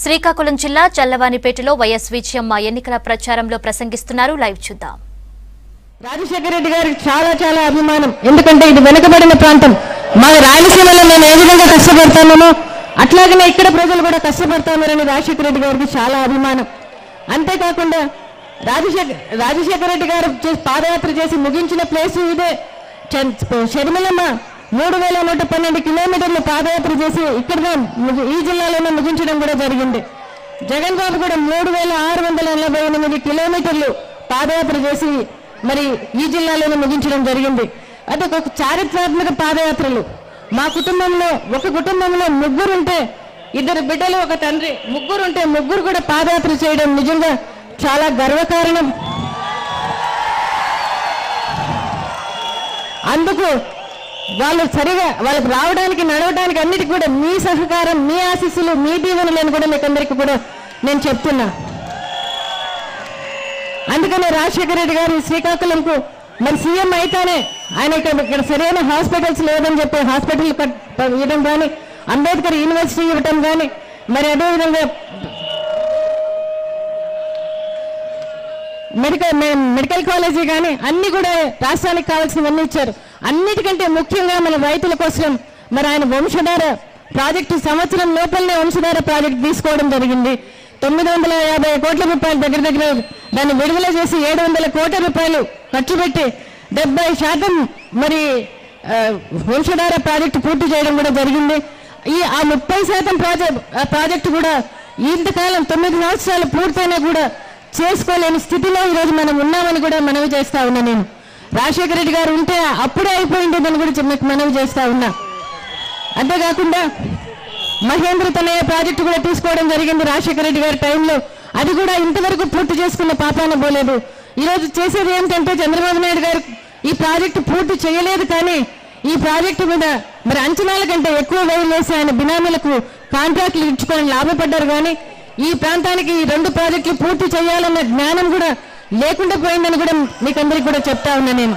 శ్రీకాకుళం జిల్లా చల్లవానిపేటలో వైఎస్ విజయమ్మ ఎన్నికల ప్రచారంలో ప్రసంగిస్తున్నారు. లైవ్ చూద్దాం. రాజశేఖర రెడ్డి గారికి చాలా చాలా అభిమానం. ఎందుకంటే ఇది వెనుకబడిన ప్రాంతం. మా రాయలసీమలో నేను ఏ విధంగా కష్టపడతానో అట్లాగనే ఇక్కడ ప్రజలు కూడా కష్టపడతామని రాజశేఖర రెడ్డి గారికి చాలా అభిమానం. అంతేకాకుండా రాజశేఖర రెడ్డి గారు పాదయాత్ర చేసి ముగించిన ప్లేస్ ఇదే. షర్మిలమ్మ 3112 కిలోమీటర్లు పాదయాత్ర చేసి ఇక్కడ ఈ జిల్లాలోనే ముగించడం కూడా జరిగింది. జగన్ బాబు కూడా 3648 కిలోమీటర్లు పాదయాత్ర చేసి మరి ఈ జిల్లాలోనే ముగించడం జరిగింది. అది ఒక చారిత్రాత్మక పాదయాత్రలు. మా కుటుంబంలో ఒక కుటుంబంలో ముగ్గురుంటే 2 బిడ్డలు ఒక తండ్రి, ముగ్గురుంటే ముగ్గురు కూడా పాదయాత్ర చేయడం నిజంగా చాలా గర్వకారణం. అందుకు వాళ్ళకు రావడానికి నడవడానికి అన్నిటికీ కూడా మీ సహకారం, మీ ఆశీస్సులు, మీ దీవెనలను కూడా మీకు అందరికీ కూడా నేను చెప్తున్నా. అందుకనే రాజశేఖర రెడ్డి గారు శ్రీకాకుళంకు మరి సీఎం అయితేనే ఆయన ఇక్కడ సరైన హాస్పిటల్స్ లేదని చెప్పి హాస్పిటల్ ఇవ్వడం కానీ, అంబేద్కర్ యూనివర్సిటీ ఇవ్వటం కానీ, మరి అదేవిధంగా మెడికల్ కాలేజీ కానీ అన్ని కూడా రాష్ట్రానికి కావాల్సినవన్నీ ఇచ్చారు. అన్నిటికంటే ముఖ్యంగా మన రైతుల కోసం మరి ఆయన వంశధార ప్రాజెక్టు సంవత్సరం లోపలనే వంశధార ప్రాజెక్టు తీసుకోవడం జరిగింది. 950 కోట్ల రూపాయలు దగ్గర దాన్ని విడుదల చేసి 700 కోట్ల రూపాయలు ఖర్చు పెట్టి 70% మరి వంశధార ప్రాజెక్టు పూర్తి చేయడం కూడా జరిగింది. ఆ 30% ప్రాజెక్టు కూడా ఇంతకాలం 9 సంవత్సరాలు పూర్తయినా కూడా చేసుకోలేని స్థితిలో ఈరోజు మనం ఉన్నామని కూడా మనవి చేస్తా ఉన్నా. నేను రాజశేఖర రెడ్డి గారు ఉంటే అప్పుడే అయిపోయిందని కూడా మీకు మనవి చేస్తా ఉన్నా. అంతేకాకుండా మహేంద్ర తనయ్య ప్రాజెక్టు కూడా తీసుకోవడం జరిగింది రాజశేఖర రెడ్డి గారి టైంలో. అది కూడా ఇంతవరకు పూర్తి చేసుకున్న పాపాన పోలేదు. ఈరోజు చేసేది ఏంటంటే చంద్రబాబు నాయుడు గారు ఈ ప్రాజెక్టు పూర్తి చేయలేదు, కానీ ఈ ప్రాజెక్టు మీద మరి అంచనాల కంటే ఎక్కువ వ్యయం వేసి ఆయన బినామీలకు కాంట్రాక్టులు ఇచ్చుకొని లాభపడ్డారు. కానీ ఈ ప్రాంతానికి ఈ 2 ప్రాజెక్టులు పూర్తి చేయాలన్న జ్ఞానం కూడా లేకుండా పోయిందని కూడా మీకందరికీ కూడా చెప్తా ఉన్నా. నేను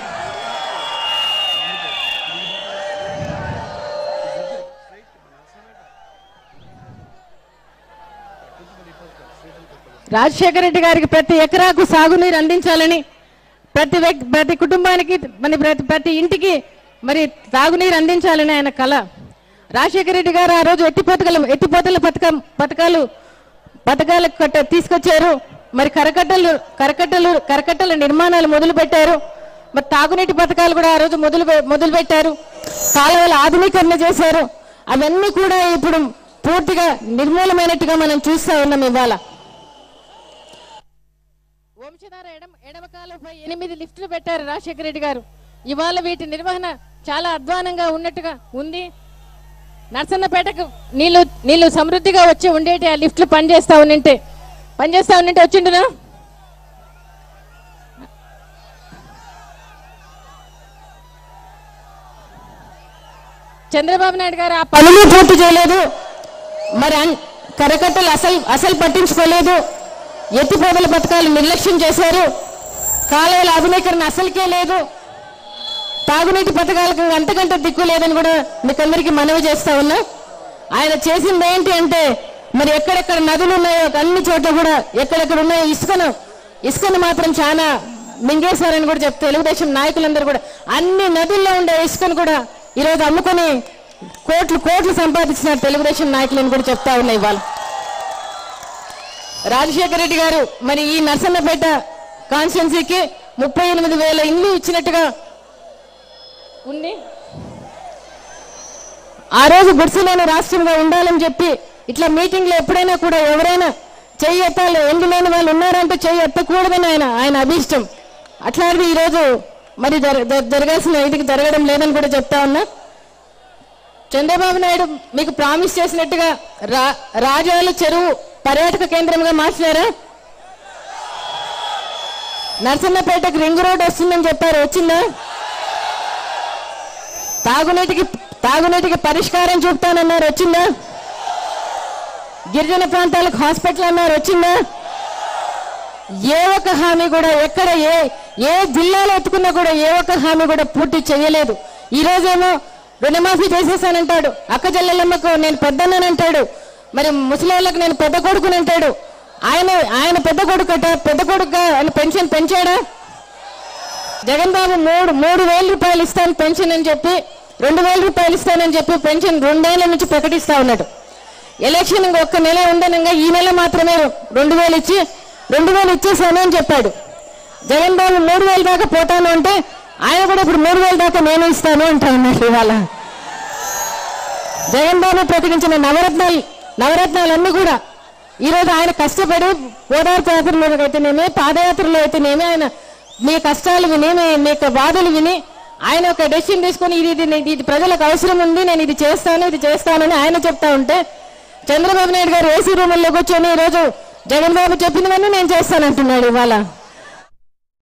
రాజశేఖర రెడ్డి గారికి ప్రతి ఎకరాకు సాగునీరు అందించాలని, ప్రతి కుటుంబానికి ప్రతి ఇంటికి మరి తాగునీరు అందించాలని ఆయన కళ. రాజశేఖర రెడ్డి గారు ఆ రోజు ఎత్తిపోతల పథకాలు తీసుకొచ్చారు. మరి కరకట్టల నిర్మాణాలు మొదలు పెట్టారు. మరి తాగునీటి పథకాలు కూడా ఆ రోజు మొదలు పెట్టారు. కాలువల ఆధునీకరణ చేశారు. అవన్నీ కూడా ఇప్పుడు పూర్తిగా నిర్మూలమైనట్టుగా మనం చూస్తా ఉన్నాం. ఇవాళ వంశధార ఎడమ కాలువపై 8 లిఫ్టులు పెట్టారు రాజశేఖర రెడ్డి గారు. ఇవాళ వీటి నిర్వహణ చాలా అధ్వానంగా ఉన్నట్టుగా ఉంది. నర్సన్నపేటకు నీళ్లు సమృద్ధిగా వచ్చి ఉండేటి ఆ లిఫ్ట్లు పనిచేస్తా ఉన్నింటే వచ్చిండునా? చంద్రబాబు నాయుడు గారు ఆ పనులు పూర్తి చేయలేదు. మరి కరకట్టలు అసలు పట్టించుకోలేదు. ఎత్తిపోతల పథకాలు నిర్లక్ష్యం చేశారు. కాలువల ఆధునీకరణ అసలుకే లేదు. తాగునీటి పథకాలకు అంతకంటే దిక్కు లేదని కూడా మీకు అందరికీ మనవి చేస్తా ఉన్నా. ఆయన చేసింది ఏంటి అంటే మరి ఎక్కడెక్కడ నదులు ఉన్నాయో అన్ని చోట్ల కూడా ఎక్కడెక్కడ ఉన్నాయో ఇసుకను మాత్రం చాలా మింగేశారని కూడా చెప్తే తెలుగుదేశం నాయకులందరూ కూడా అన్ని నదుల్లో ఉండే ఇసుకను కూడా ఈరోజు అమ్ముకొని కోట్లు సంపాదించిన తెలుగుదేశం నాయకులను కూడా చెప్తా ఉన్నా. ఇవాళ రాజశేఖర రెడ్డి గారు మరి ఈ నర్సన్నపేట కాన్స్టిట్యున్సీకి 38,000 ఇండ్లు ఇచ్చినట్టుగా ఉంది. ఆ రోజు గుడిసెలేని రాష్ట్రంగా ఉండాలని చెప్పి ఇట్లా మీటింగ్లో ఎప్పుడైనా కూడా ఎవరైనా చెయ్యి ఎత్తాలి, ఎండు లేని వాళ్ళు ఉన్నారంటే చెయ్యి ఎత్తకూడదని ఆయన అభీష్టం. అట్లాంటిది ఈరోజు మరి జరగాల్సిన ఇదికి జరగడం లేదని కూడా చెప్తా ఉన్నా. చంద్రబాబు నాయుడు మీకు ప్రామిస్ చేసినట్టుగా రాజాల చెరువు పర్యాటక కేంద్రంగా మార్చారా? నర్సన్నపేటకు రింగ్ రోడ్ వస్తుందని చెప్పారు, వచ్చిందా? తాగునీటికి పరిష్కారం చూపుతానన్నారు, వచ్చిందా? గిరిజన ప్రాంతాలకు హాస్పిటల్ అన్నారు, వచ్చిందా? ఏ ఒక్క హామీ కూడా ఎక్కడ ఏ జిల్లాలో ఎత్తుకున్నా కూడా ఏ ఒక్క హామీ కూడా పూర్తి చేయలేదు. ఈ రోజేమో రుణమాఫీ చేసేసానంటాడు, అక్క చెల్లెళ్ళమ్మకు నేను పెద్దన్నానంటాడు, మరి ముసలిళ్ళకి నేను పెద్ద కొడుకుని అంటాడు. ఆయన పెద్ద కొడుకుగా ఆయన పెన్షన్ పెంచాడా? జగన్ బాబు 3,000 రూపాయలు ఇస్తాను పెన్షన్ అని చెప్పి 2,000 రూపాయలు ఇస్తానని చెప్పి పెన్షన్ 2 ఏళ్ల నుంచి ప్రకటిస్తా ఉన్నాడు. ఎలక్షన్ ఒక్క నెల ఉండనంగా ఈ నెల మాత్రమే 2,000 ఇచ్చేసాను అని చెప్పాడు. జగన్ బాబు 3,000 దాకా పోతాను అంటే ఆయన కూడా ఇప్పుడు 3,000 దాకా నేను ఇస్తాను అంటా ఉన్నాడు. ఇవాళ జగన్ బాబు ప్రకటించిన నవరత్నాలన్నీ కూడా ఈరోజు ఆయన కష్టపడి ఓదార్పు యాత్రలో అయితేనేమి, పాదయాత్రలో అయితేనేమి, ఆయన మీ కష్టాలు విని మీ బాధలు విని ఆయన ఒక డెసిషన్ తీసుకొని ఇది ప్రజలకు అవసరం ఉంది, నేను ఇది చేస్తానని ఆయన చెప్తా ఉంటే చంద్రబాబు నాయుడు గారు ఏసీ రూముల్లో కూర్చొని ఈరోజు జగన్ బాబు చెప్పినవన్నీ నేను చేస్తానంటున్నాడు. ఇవాళ